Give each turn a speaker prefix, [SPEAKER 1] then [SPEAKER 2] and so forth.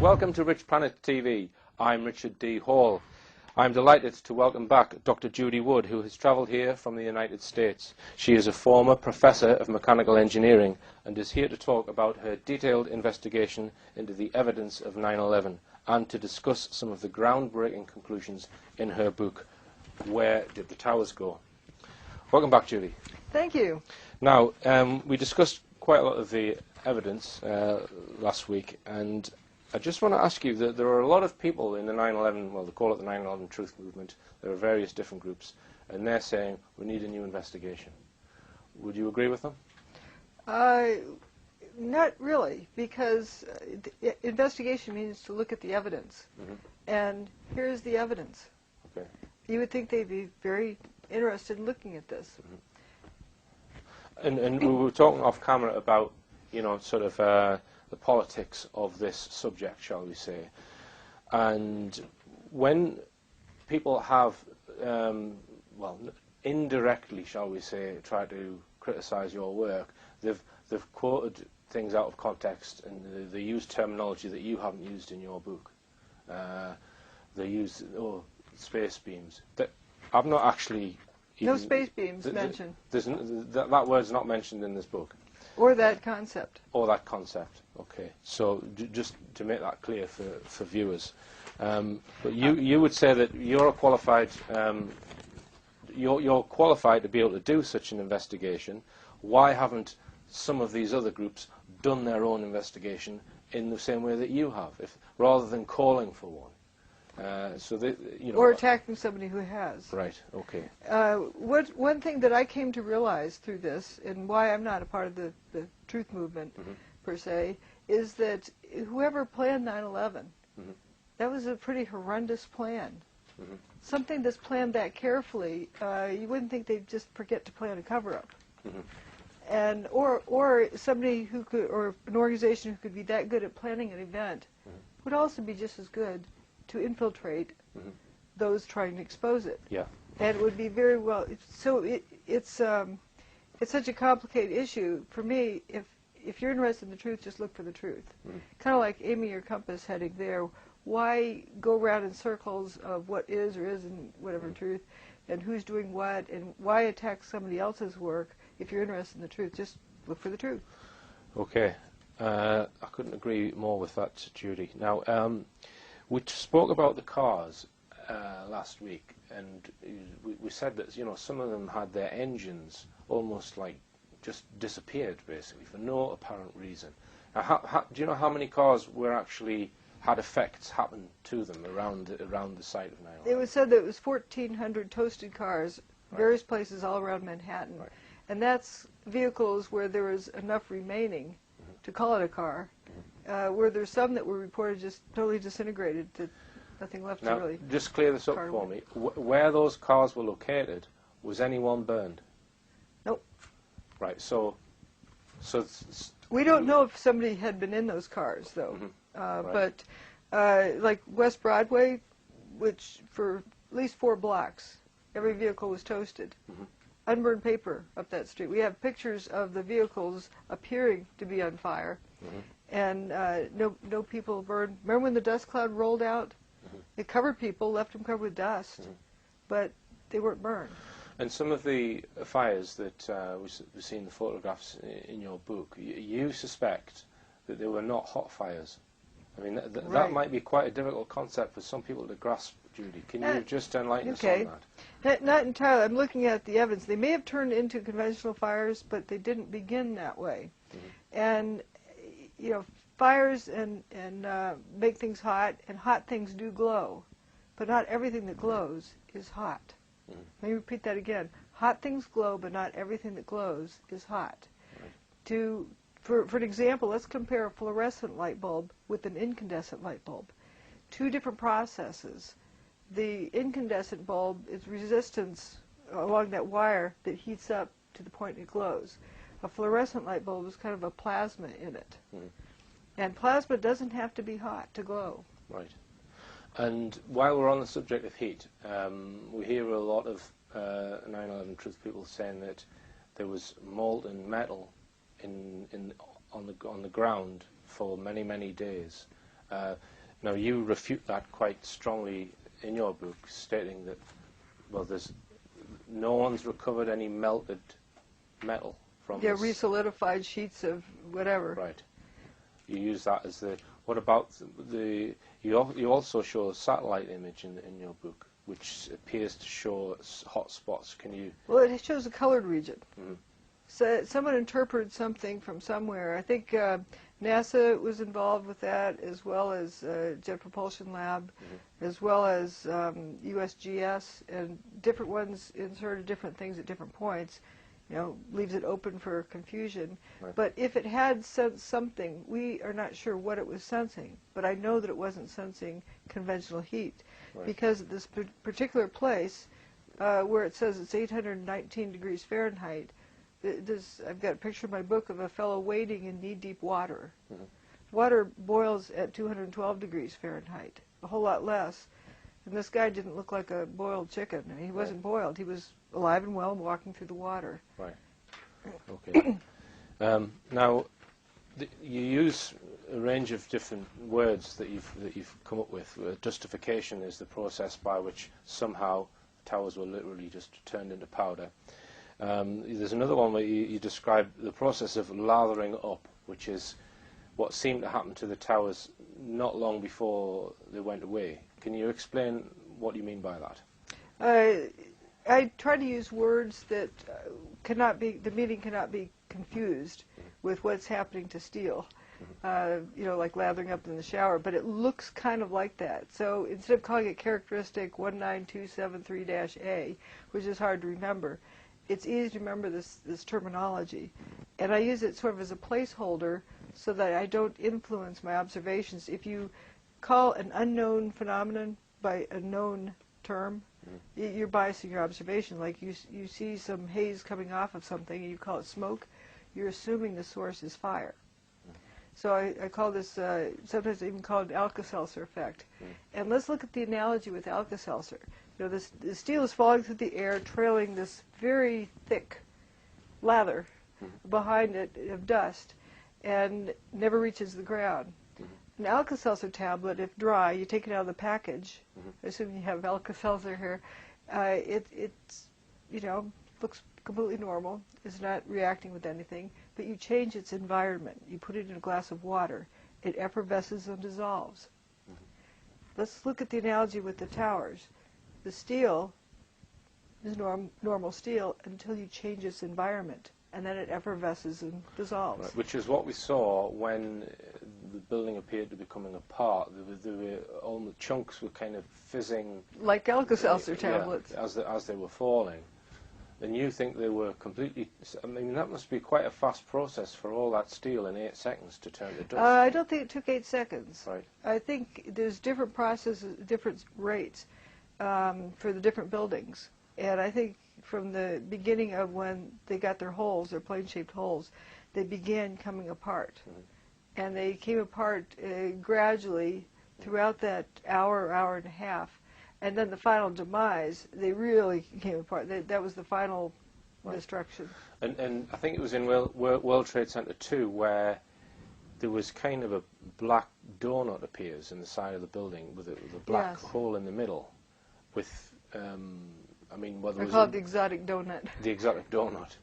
[SPEAKER 1] Welcome to Rich Planet TV. I'm Richard D. Hall. I'm delighted to welcome back Dr. Judy Wood, who has travelled here from the United States. She is a former professor of mechanical engineering and is here to talk about her detailed investigation into the evidence of 9/11 and to discuss some of the groundbreaking conclusions in her book, Where Did the Towers Go? Welcome back, Judy.
[SPEAKER 2] Thank you.
[SPEAKER 1] Now, we discussed quite a lot of the evidence last week, and I just want to ask you that there are a lot of people in the 9/11, well, they call it the 9/11 Truth Movement. There are various different groups, and they're saying we need a new investigation. Would you agree with them?
[SPEAKER 2] Not really, because investigation means to look at the evidence.
[SPEAKER 1] Mm-hmm.
[SPEAKER 2] And here's the evidence.
[SPEAKER 1] Okay.
[SPEAKER 2] You would think they'd be very interested in looking at this.
[SPEAKER 1] Mm-hmm. And we were talking off camera about, you know, sort of the politics of this subject, shall we say. And when people have, well, indirectly, shall we say, tried to criticize your work, they've quoted things out of context, and they use terminology that you haven't used in your book. They use space beams. I've not actually
[SPEAKER 2] No space beams mentioned.
[SPEAKER 1] That word's not mentioned in this book.
[SPEAKER 2] Or that concept.
[SPEAKER 1] Or that concept. Okay. So just to make that clear for viewers, but you would say that you're qualified. You're qualified to be able to do such an investigation. Why haven't some of these other groups done their own investigation in the same way that you have, rather than calling for one? So they, you know,
[SPEAKER 2] or attacking somebody who has.
[SPEAKER 1] Right. Okay.
[SPEAKER 2] One thing that I came to realize through this, and why I'm not a part of the truth movement per se, is that whoever planned 9/11, that was a pretty horrendous plan. Something that's planned that carefully, you wouldn't think they'd just forget to plan a cover-up. And or somebody who could, or an organization who could be that good at planning an event, would also be just as good to infiltrate those trying to expose it.
[SPEAKER 1] Yeah.
[SPEAKER 2] And it would be very well. So it's such a complicated issue. For me, if you're interested in the truth, just look for the truth. Kind of like aiming your compass heading there. Why go around in circles of what is or isn't whatever truth, and who's doing what, and why attack somebody else's work? If you're interested in the truth, just look for the truth.
[SPEAKER 1] Okay. I couldn't agree more with that, Judy. Now, we spoke about the cars last week, and we said that, you know, some of them had their engines almost like just disappeared, basically, for no apparent reason. Now, do you know how many cars were actually had effects happen to them around the site of 9/11?
[SPEAKER 2] It was said that it was 1,400 toasted cars, various places all around Manhattan.
[SPEAKER 1] Right.
[SPEAKER 2] And that's vehicles where there was enough remaining to call it a car, where there's some that were reported just totally disintegrated, to nothing left
[SPEAKER 1] Now,
[SPEAKER 2] to really.
[SPEAKER 1] just clear this up for me. Where those cars were located, was anyone burned?
[SPEAKER 2] Nope.
[SPEAKER 1] Right. So
[SPEAKER 2] we don't know if somebody had been in those cars, though.
[SPEAKER 1] Right.
[SPEAKER 2] But like West Broadway, which for at least 4 blocks, every vehicle was toasted. Unburned paper up that street. We have pictures of the vehicles appearing to be on fire, and no people burned. Remember when the dust cloud rolled out? It covered people, left them covered with dust, but they weren't burned.
[SPEAKER 1] And some of the fires that we see in the photographs in your book, you suspect that they were not hot fires. I mean, that might be quite a difficult concept for some people to grasp, Judy. Can you just enlighten us on that?
[SPEAKER 2] Not entirely. I'm looking at the evidence. They may have turned into conventional fires, but they didn't begin that way. And, you know, fires and make things hot, and hot things do glow. But not everything that glows is hot. Let me repeat that again. Hot things glow, but not everything that glows is hot. For an example, let's compare a fluorescent light bulb with an incandescent light bulb. two different processes. The incandescent bulb is resistance along that wire that heats up to the point it glows. A fluorescent light bulb is kind of a plasma in it. And plasma doesn't have to be hot to glow.
[SPEAKER 1] Right. And while we're on the subject of heat, we hear a lot of 9/11 truth people saying that there was molten metal on the ground for many, many days. Now you refute that quite strongly in your book, stating that, well, no one's recovered any melted metal from this.
[SPEAKER 2] Resolidified sheets of whatever.
[SPEAKER 1] Right. You use that as the. What about you also show a satellite image in your book, which appears to show hot spots. Can you?
[SPEAKER 2] Well, it shows a colored region. So someone interpreted something from somewhere. I think NASA was involved with that, as well as Jet Propulsion Lab, as well as USGS, and different ones inserted different things at different points. Leaves it open for confusion.
[SPEAKER 1] Right.
[SPEAKER 2] But if it had sensed something, we are not sure what it was sensing. But I know that it wasn't sensing conventional heat, because at this particular place, where it says it's 819 degrees Fahrenheit, I've got a picture in my book of a fellow wading in knee-deep water. Water boils at 212 degrees Fahrenheit, a whole lot less. And this guy didn't look like a boiled chicken. I mean, he wasn't boiled. He was alive and well and walking through the water.
[SPEAKER 1] Right. Okay. Now, you use a range of different words that you've come up with. Justification is the process by which somehow towers were literally just turned into powder. There's another one where you describe the process of lathering up, which is what seemed to happen to the towers not long before they went away. Can you explain what you mean by that?
[SPEAKER 2] I try to use words that the meaning cannot be confused with what's happening to steel. Like lathering up in the shower, but it looks kind of like that. So instead of calling it characteristic 19273-A, which is hard to remember, it's easy to remember this terminology. And I use it sort of as a placeholder so that I don't influence my observations. If you call an unknown phenomenon by a known term, you're biasing your observation. Like you see some haze coming off of something and you call it smoke, you're assuming the source is fire. So I call this, sometimes I even call it Alka-Seltzer effect. And let's look at the analogy with Alka-Seltzer. The steel is falling through the air, trailing this very thick lather behind it of dust, and never reaches the ground. An Alka-Seltzer tablet, if dry, you take it out of the package. I assume you have Alka-Seltzer here. It's looks completely normal. It's not reacting with anything. But you change its environment. You put it in a glass of water. It effervesces and dissolves. Let's look at the analogy with the towers. The steel is normal steel until you change its environment, and then it effervesces and dissolves.
[SPEAKER 1] Right, which is what we saw when the building appeared to be coming apart. All the chunks were kind of fizzing.
[SPEAKER 2] Like Alka-Seltzer tablets.
[SPEAKER 1] Yeah, as they were falling. And you think they were completely... I mean, that must be quite a fast process for all that steel in 8 seconds to turn to dust.
[SPEAKER 2] I don't think it took 8 seconds.
[SPEAKER 1] Right.
[SPEAKER 2] I think there's different processes, different rates for the different buildings. And I think from the beginning of when they got their holes, their plane-shaped holes, they began coming apart. And they came apart gradually throughout that hour and a half. And then the final demise, they really came apart. That was the final destruction.
[SPEAKER 1] And I think it was in World Trade Center 2 where there was kind of a black donut appears in the side of the building with a black hole in the middle. With, I call it the exotic donut. The exotic donut.